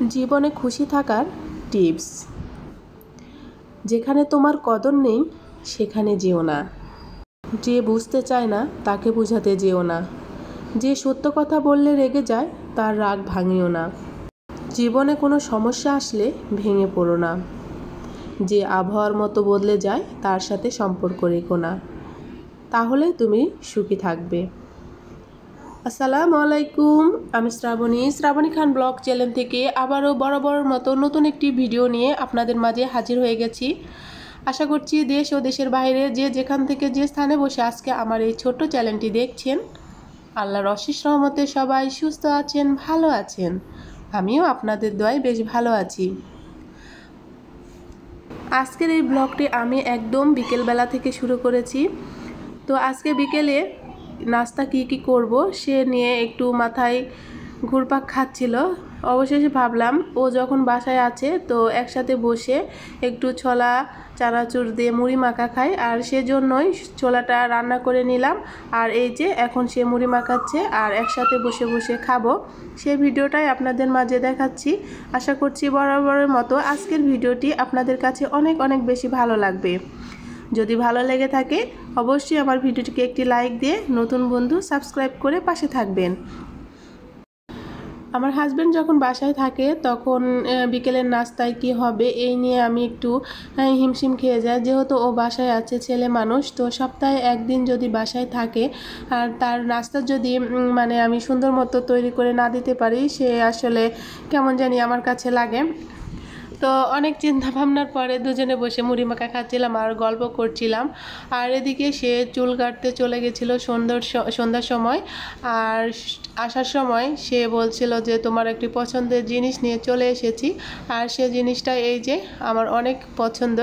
জীবনে খুশি থাকার টিপস। যেখানে তোমার কদর নেই সেখানে যেও না। যে বুঝতে চায় না তাকে বোঝাতে যেও না। যে সত্য কথা বললে রেগে যায় তার রাগ ভাঙিও না। জীবনে কোনো সমস্যা আসলে ভেঙে পড়ো না। যে আবহাওয়ার মতো বদলে যায় তার সাথে সম্পর্ক রেখো না, তাহলে তুমি সুখী থাকবে। আসসালামু আলাইকুম, আমি শ্রাবণী খান ব্লগ চ্যানেল থেকে আবারও বরাবরের মতো নতুন একটি ভিডিও নিয়ে আপনাদের মাঝে হাজির হয়ে গেছি। আশা করছি দেশ ও দেশের বাইরে যে যেখান থেকে যে স্থানে বসে আজকে আমার এই ছোট্ট চ্যানেলটি দেখছেন, আল্লাহর অশেষ রহমতে সবাই সুস্থ আছেন, ভালো আছেন। আমিও আপনাদের দোয়ায় বেশ ভালো আছি। আজকের এই ব্লগটি আমি একদম বিকেলবেলা থেকে শুরু করেছি। তো আজকে বিকেলে নাস্তা কি করব সে নিয়ে একটু মাথায় ঘুরপাক খাচ্ছিল। অবশেষে ভাবলাম ও যখন বাসায় আছে তো একসাথে বসে একটু ছোলা চানাচুর দিয়ে মুড়ি মাখা খাই, আর সেজন্যই ছোলাটা রান্না করে নিলাম। আর এই যে এখন সে মুড়ি মাখাচ্ছে আর একসাথে বসে বসে খাবো, সেই ভিডিওটাই আপনাদের মাঝে দেখাচ্ছি। আশা করছি বরাবরের মতো আজকের ভিডিওটি আপনাদের কাছে অনেক অনেক বেশি ভালো লাগবে। যদি ভালো লেগে থাকে অবশ্যই আমার ভিডিওটিকে একটি লাইক দিয়ে নতুন বন্ধু সাবস্ক্রাইব করে পাশে থাকবেন। আমার হাজব্যান্ড যখন বাসায় থাকে তখন বিকেলের নাস্তায় কি হবে এই নিয়ে আমি একটু হিমশিম খেয়ে যাই, যেহেতু ও বাসায় আছে, ছেলে মানুষ। তো সপ্তাহে একদিন যদি বাসায় থাকে আর তার নাস্তা যদি আমি সুন্দর মতো তৈরি করে না দিতে পারি, সে আসলে কেমন জানি আমার কাছে লাগে। তো অনেক চিন্তা ভাবনার পরে দুজনে বসে মুড়ি মাখা খাচ্ছিলাম আর গল্প করছিলাম। আর এদিকে সে চুল কাটতে চলে গেছিলো সন্ধ্যার সময়। আর আসার সময় সে বলছিল যে তোমার একটি পছন্দের জিনিস নিয়ে চলে এসেছি। আর সে জিনিসটা এই যে আমার অনেক পছন্দ,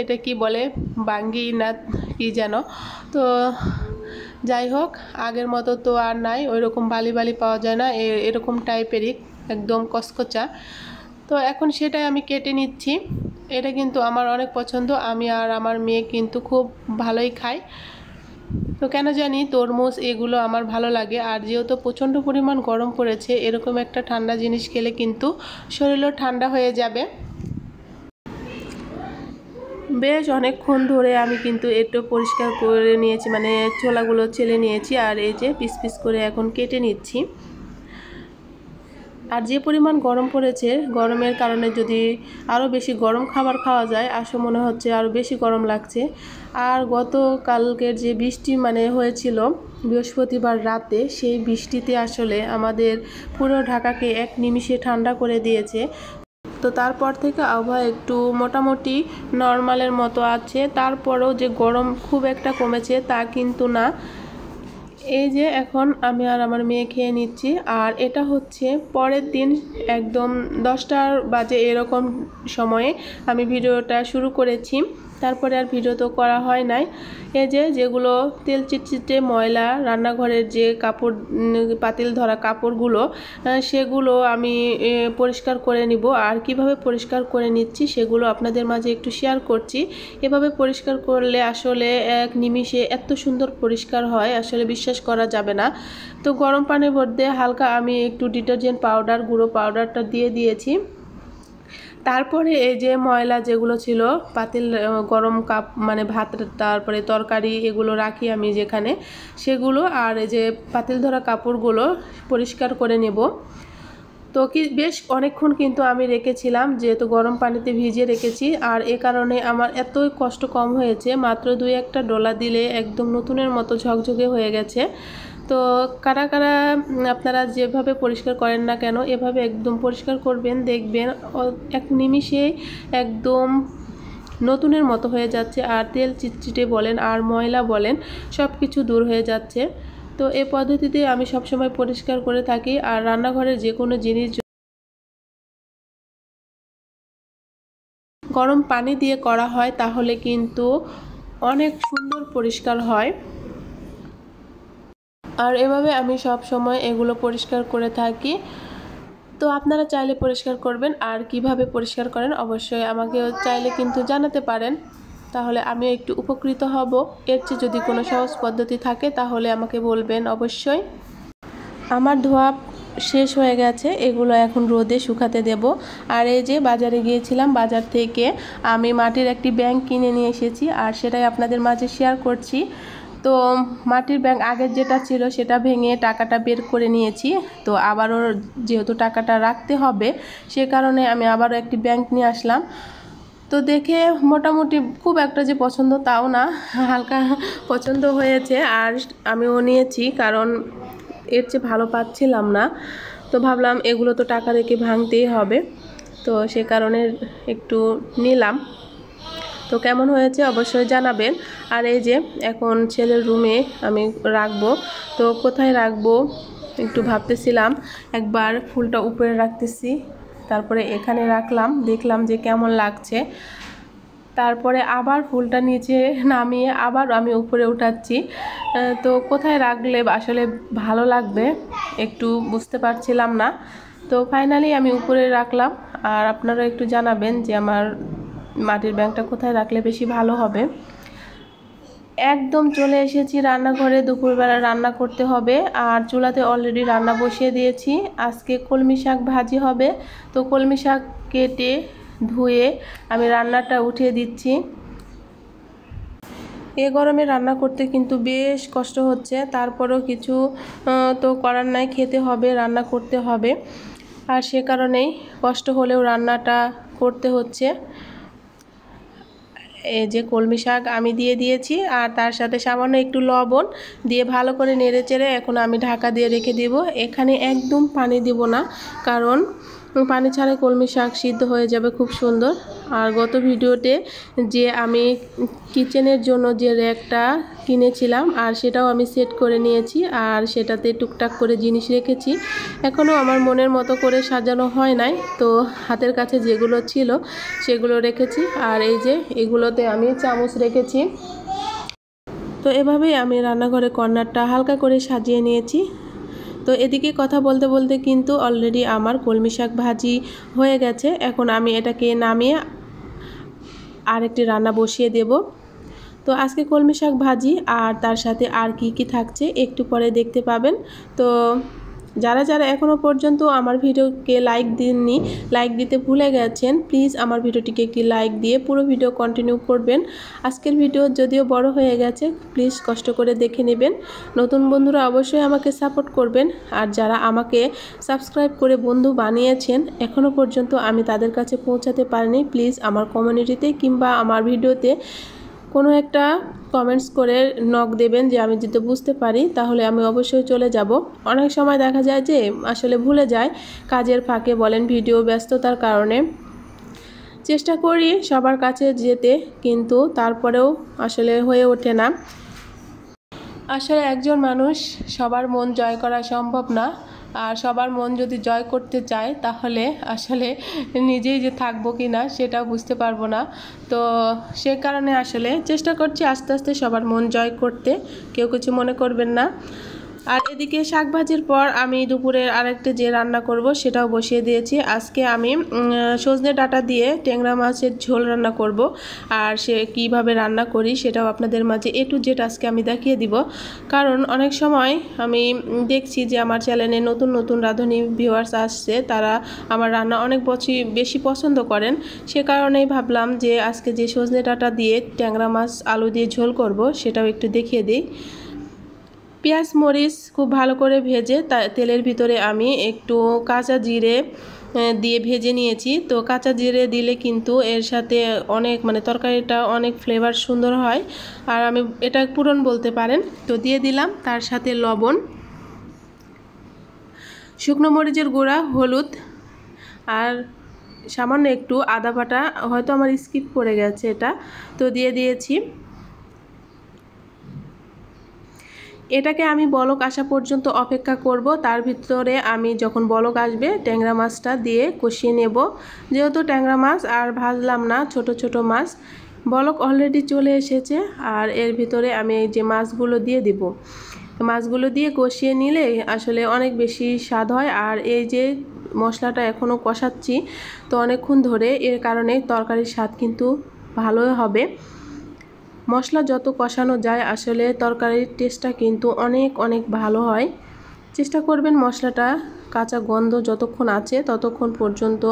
এটা কি বলে বাঙ্গি না কি যেন। তো যাই হোক, আগের মতো তো আর নাই, ওই রকম বালি পাওয়া যায় না, এরকম টাইপেরই একদম কচকচা। তো এখন সেটাই আমি কেটে নিচ্ছি। এটা কিন্তু আমার অনেক পছন্দ, আমি আর আমার মেয়ে কিন্তু খুব ভালোই খাই। তো কেন জানি তরমুজ এগুলো আমার ভালো লাগে। আর যেহেতু প্রচণ্ড পরিমাণ গরম পড়েছে, এরকম একটা ঠান্ডা জিনিস খেলে কিন্তু শরীরও ঠান্ডা হয়ে যাবে। বেশ অনেকক্ষণ ধরে আমি কিন্তু একটু পরিষ্কার করে নিয়েছি, ছোলাগুলো ছেলে নিয়েছি আর এই যে পিস পিস করে এখন কেটে নিচ্ছি। আর যে পরিমাণ গরম পড়েছে, গরমের কারণে যদি আরও বেশি গরম খাবার খাওয়া যায় আসলে মনে হচ্ছে আরও বেশি গরম লাগছে। আর গতকালকের যে বৃষ্টি হয়েছিল বৃহস্পতিবার রাতে, সেই বৃষ্টিতে আসলে আমাদের পুরো ঢাকাকে এক নিমিষে ঠান্ডা করে দিয়েছে। তো তারপর থেকে আবহাওয়া একটু মোটামুটি নর্মালের মতো আছে, তারপরেও যে গরম খুব একটা কমেছে তা কিন্তু না। এই যে এখন আমি আর আমার মেয়ে খেয়ে নিচ্ছি। আর এটা হচ্ছে পরের দিন একদম 10টার বাজে এরকম সময়ে আমি ভিডিওটা শুরু করেছি, তারপরে আর ভিডিও তো করা হয় নাই। এই যে যেগুলো তেল চিটচিটে ময়লা রান্নাঘরের যে কাপড় পাতিল ধরা কাপড়গুলো, সেগুলো আমি পরিষ্কার করে নিব। আর কিভাবে পরিষ্কার করে নিচ্ছি সেগুলো আপনাদের মাঝে একটু শেয়ার করছি। এভাবে পরিষ্কার করলে আসলে এক নিমিষে এত সুন্দর পরিষ্কার হয়, আসলে বিশ্বাস করা যাবে না। তো গরম পানির মধ্যে হালকা আমি একটু ডিটারজেন্ট পাউডার, গুঁড়ো পাউডারটা দিয়ে দিয়েছি। তারপরে এই যে ময়লা যেগুলো ছিল পাতিল গরম কাপ ভাত, তারপরে তরকারি এগুলো রাখি আমি যেখানে, সেগুলো আর এই যে পাতিল ধরা কাপড়গুলো পরিষ্কার করে নেব। তো বেশ অনেকক্ষণ কিন্তু আমি রেখেছিলাম, যেহেতু গরম পানিতে ভিজিয়ে রেখেছি। আর এ কারণে আমার এতই কষ্ট কম হয়েছে, মাত্র 2-1টা ডোলা দিলে একদম নতুনের মতো ঝকঝকে হয়ে গেছে। তো কারা আপনারা যেভাবে পরিষ্কার করেন না কেন এভাবে একদম পরিষ্কার করবেন, দেখবেন এক নিমিষে একদম নতুনের মতো হয়ে যাচ্ছে। আর তেল চিটচিটে বলেন আর ময়লা বলেন সব কিছু দূর হয়ে যাচ্ছে। তো এই পদ্ধতিতে আমি সবসময় পরিষ্কার করে থাকি। আর রান্নাঘরের যে কোনো জিনিস গরম পানি দিয়ে করা হয় তাহলে কিন্তু অনেক সুন্দর পরিষ্কার হয়। আর এভাবে আমি সব সময় এগুলো পরিষ্কার করে থাকি। তো আপনারা চাইলে পরিষ্কার করবেন, আর কিভাবে পরিষ্কার করেন অবশ্যই আমাকে চাইলে কিন্তু জানাতে পারেন, তাহলে আমিও একটু উপকৃত হব। এর চেয়ে যদি কোনো সহজ পদ্ধতি থাকে তাহলে আমাকে বলবেন অবশ্যই। আমার ধোয়া শেষ হয়ে গেছে, এগুলো এখন রোদে শুকাতে দেব। আর এই যে বাজারে গিয়েছিলাম, বাজার থেকে আমি মাটির একটি ব্যাঙ কিনে নিয়ে এসেছি, আর সেটাই আপনাদের মাঝে শেয়ার করছি। তো মাটির ব্যাঙ আগের যেটা ছিল সেটা ভেঙে টাকাটা বের করে নিয়েছি। তো আবারও যেহেতু টাকাটা রাখতে হবে, সে কারণে আমি আবারও একটি ব্যাঙ নিয়ে আসলাম। তো দেখে মোটামুটি খুব একটা যে পছন্দ তাও না, হালকা পছন্দ হয়েছে, আর আমিও নিয়েছি, কারণ এর চেয়ে ভালো পাচ্ছিলাম না। তো ভাবলাম এগুলো তো টাকা রেখে ভাঙতেই হবে, তো সে কারণে একটু নিলাম। তো কেমন হয়েছে অবশ্যই জানাবেন। আর এই যে এখন ছেলের রুমে আমি রাখবো, তো কোথায় রাখবো একটু ভাবতেছিলাম। একবার ফুলটা উপরে রাখতেছি, তারপরে এখানে রাখলাম, দেখলাম যে কেমন লাগছে, তারপরে আবার ফুলটা নিচে নামিয়ে আবার আমি উপরে উঠাচ্ছি। তো কোথায় রাখলে আসলে ভালো লাগবে একটু বুঝতে পারছিলাম না। তো ফাইনালি আমি উপরে রাখলাম। আর আপনারা একটু জানাবেন যে আমার মাটির ব্যাঙটা কোথায় রাখলে বেশি ভালো হবে। একদম চলে এসেছি রান্নাঘরে, দুপুরবেলা রান্না করতে হবে, আর চুলাতে অলরেডি রান্না বসিয়ে দিয়েছি। আজকে কলমি শাক ভাজি হবে, তো কলমি শাক কেটে ধুয়ে আমি রান্নাটা উঠিয়ে দিচ্ছি। এ গরমে রান্না করতে কিন্তু বেশ কষ্ট হচ্ছে, তারপরেও কিছু তো করার নাই, খেতে হবে, রান্না করতে হবে, আর সে কারণেই কষ্ট হলেও রান্নাটা করতে হচ্ছে। এই যে কলমি শাক আমি দিয়ে দিয়েছি, আর তার সাথে সামান্য একটু লবণ দিয়ে ভালো করে নেড়েচেড়ে এখন আমি ঢাকা দিয়ে রেখে দিব। এখানে একদম পানি দিব না, কারণ পানি ছাড়াই কলমি শাক সিদ্ধ হয়ে যাবে খুব সুন্দর। আর গত ভিডিওতে যে আমি কিচেনের জন্য যে র্যাকটা কিনেছিলাম, আর সেটাও আমি সেট করে নিয়েছি, আর সেটাতে টুকটাক করে জিনিস রেখেছি। এখনও আমার মনের মতো করে সাজানো হয় নাই, তো হাতের কাছে যেগুলো ছিল সেগুলো রেখেছি। আর এই যে এগুলোতে আমি চামচ রেখেছি। তো এভাবেই আমি রান্নাঘরে কর্নারটা হালকা করে সাজিয়ে নিয়েছি। তো এদিকে কথা বলতে বলতে কিন্তু অলরেডি আমার কলমি শাক ভাজি হয়ে গেছে। এখন আমি এটাকে নামিয়ে আরেকটি রান্না বসিয়ে দেব। তো আজকে কলমি শাক ভাজি, আর তার সাথে আর কি কি থাকছে একটু পরে দেখতে পাবেন। তো যারা যারা এখনও পর্যন্ত আমার ভিডিওকে লাইক দেননি, লাইক দিতে ভুলে গেছেন, প্লিজ আমার ভিডিওটিকে একটি লাইক দিয়ে পুরো ভিডিও কন্টিনিউ করবেন। আজকের ভিডিও যদিও বড় হয়ে গেছে, প্লিজ কষ্ট করে দেখে নেবেন। নতুন বন্ধুরা অবশ্যই আমাকে সাপোর্ট করবেন, আর যারা আমাকে সাবস্ক্রাইব করে বন্ধু বানিয়েছেন এখনও পর্যন্ত আমি তাদের কাছে পৌঁছাতে পারিনি, প্লিজ আমার কমিউনিটিতে কিংবা আমার ভিডিওতে কোনো একটা কমেন্টস করে নক দেবেন, যে আমি যদি বুঝতে পারি তাহলে আমি অবশ্যই চলে যাব। অনেক সময় দেখা যায় যে আসলে ভুলে যায়, কাজের ফাঁকে বলেন, ভিডিও ব্যস্ততার কারণে। চেষ্টা করি সবার কাছে যেতে, কিন্তু তারপরেও আসলে হয়ে ওঠে না। আসলে একজন মানুষ সবার মন জয় করা সম্ভব না, আর সবার মন যদি জয় করতে চায় তাহলে আসলে নিজেই যে থাকবো কি না সেটাও বুঝতে পারবো না। তো সে কারণে আসলে চেষ্টা করছি আস্তে আস্তে সবার মন জয় করতে, কেউ কিছু মনে করবেন না। আর এদিকে শাক ভাজির পর আমি দুপুরের আরেকটা যে রান্না করব সেটাও বসিয়ে দিয়েছি। আজকে আমি সজনে ডাঁটা দিয়ে ট্যাংরা মাছের ঝোল রান্না করব, আর সে কিভাবে রান্না করি সেটাও আপনাদের মাঝে A to Z আজকে আমি দেখিয়ে দিব। কারণ অনেক সময় আমি দেখছি যে আমার চ্যানেলে নতুন নতুন রাঁধুনি ভিউয়ার্স আসছে, তারা আমার রান্না অনেক বেশি পছন্দ করেন। সে কারণেই ভাবলাম যে আজকে যে সজনে ডাঁটা দিয়ে ট্যাংরা মাছ আলু দিয়ে ঝোল করব সেটাও একটু দেখিয়ে দিই। পেঁয়াজ মরিচ খুব ভালো করে ভেজে তেলের ভিতরে আমি একটু কাঁচা জিরে দিয়ে ভেজে নিয়েছি। তো কাঁচা জিরে দিলে কিন্তু এর সাথে অনেক তরকারিটা অনেক ফ্লেভার সুন্দর হয়, আর আমি এটা পুরন বলতে পারেন। তো দিয়ে দিলাম তার সাথে লবণ, শুকনো মরিচের গুঁড়া, হলুদ, আর সামান্য একটু আদা বাটা, হয়তো আমার স্কিপ করে গেছে এটা, তো দিয়ে দিয়েছি। এটাকে আমি বলক আসা পর্যন্ত অপেক্ষা করব। তার ভিতরে আমি যখন বলক আসবে ট্যাংরা মাছটা দিয়ে কষিয়ে নেব। যেহেতু ট্যাংরা মাছ আর ভাজলাম না, ছোট ছোট মাছ, বলক অলরেডি চলে এসেছে, আর এর ভিতরে আমি এই যে মাছগুলো দিয়ে দিব। মাছগুলো দিয়ে কষিয়ে নিলে আসলে অনেক বেশি স্বাদ হয়। আর এই যে মশলাটা এখনও কষাচ্ছি তো অনেকক্ষণ ধরে, এর কারণে তরকারির স্বাদ কিন্তু ভালোই হবে। মশলা যত কষানো যায় আসলে তরকারির টেস্টটা কিন্তু অনেক অনেক ভালো হয়। চেষ্টা করবেন মশলাটা কাঁচা গন্ধ যতক্ষণ আছে ততক্ষণ পর্যন্ত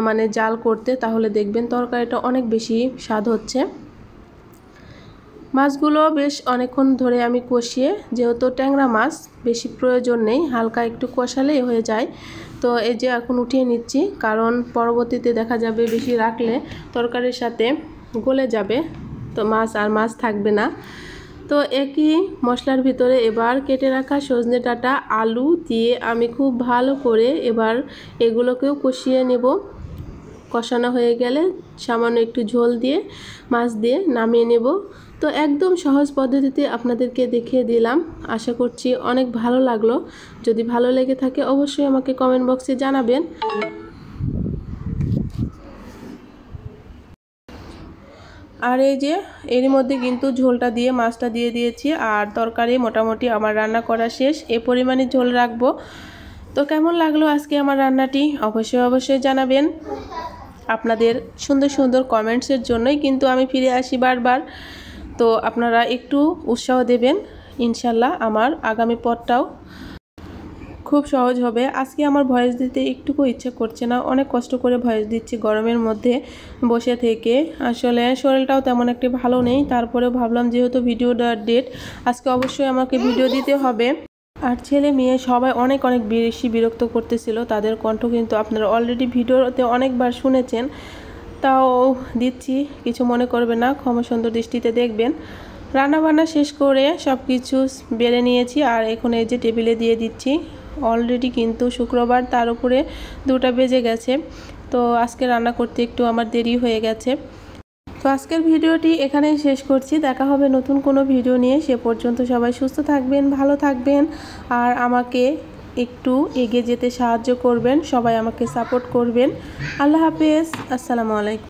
মানে জাল করতে, তাহলে দেখবেন তরকারিটা অনেক বেশি স্বাদ হচ্ছে। মাছগুলো বেশ অনেকক্ষণ ধরে আমি কষিয়ে, যেহেতু ট্যাংরা মাছ বেশি প্রয়োজন নেই, হালকা একটু কষালেই হয়ে যায়। তো এই যে এখন উঠিয়ে নিচ্ছি, কারণ পরবর্তীতে দেখা যাবে বেশি রাখলে তরকারির সাথে গলে যাবে, তো মাছ থাকবে না। তো একই মশলার ভিতরে এবার কেটে রাখা সজনে ডাঁটা, আলু দিয়ে আমি খুব ভালো করে এবার এগুলোকেও কষিয়ে নেব। কষানো হয়ে গেলে সামান্য একটু ঝোল দিয়ে মাছ দিয়ে নামিয়ে নেব। তো একদম সহজ পদ্ধতিতে আপনাদেরকে দেখিয়ে দিলাম। আশা করছি অনেক ভালো লাগলো। যদি ভালো লেগে থাকে অবশ্যই আমাকে কমেন্ট বক্সে জানাবেন। আর এই যে এরই মধ্যে কিন্তু ঝোলটা দিয়ে মাছটা দিয়ে দিয়েছি, আর তরকারি মোটামুটি আমার রান্না করা শেষ। এই পরিমাণে ঝোল রাখবো। তো কেমন লাগলো আজকে আমার রান্নাটি অবশ্যই জানাবেন। আপনাদের সুন্দর সুন্দর কমেন্টসের জন্যই কিন্তু আমি ফিরে আসি বারবার। তো আপনারা একটু উৎসাহ দেবেন, ইনশাল্লাহ আমার আগামী পথটাও খুব সহজ হবে। আজকে আমার ভয়েস দিতে একটুকু ইচ্ছে করছে না, অনেক কষ্ট করে ভয়েস দিচ্ছি গরমের মধ্যে বসে থেকে। আসলে শরীরটাও তেমন একটা ভালো নেই, তারপরেও ভাবলাম যেহেতু ভিডিওটার ডেট, আজকে অবশ্যই আমাকে ভিডিও দিতে হবে। আর ছেলে মেয়ে সবাই অনেক বেশি বিরক্ত করতেছিল, তাদের কণ্ঠ কিন্তু আপনারা অলরেডি ভিডিওতে অনেকবার শুনেছেন, তাও দিচ্ছি, কিছু মনে করবে না, ক্ষমা সুন্দর দৃষ্টিতে দেখবেন। রান্নাবান্না শেষ করে সব কিছু বেড়ে নিয়েছি, আর এখন এই যে টেবিলে দিয়ে দিচ্ছি। অলরেডি কিন্তু শুক্রবার, তার উপরে 2টা বেজে গেছে। তো আজকে রান্না করতে একটু আমার দেরি হয়ে গেছে। তো আজকের ভিডিওটি এখানেই শেষ করছি। দেখা হবে নতুন কোনো ভিডিও নিয়ে। সে পর্যন্ত সবাই সুস্থ থাকবেন, ভালো থাকবেন, আর আমাকে একটু এগিয়ে যেতে সাহায্য করবেন। সবাই আমাকে সাপোর্ট করবেন। আল্লাহ হাফেজ, আসসালামু আলাইকুম।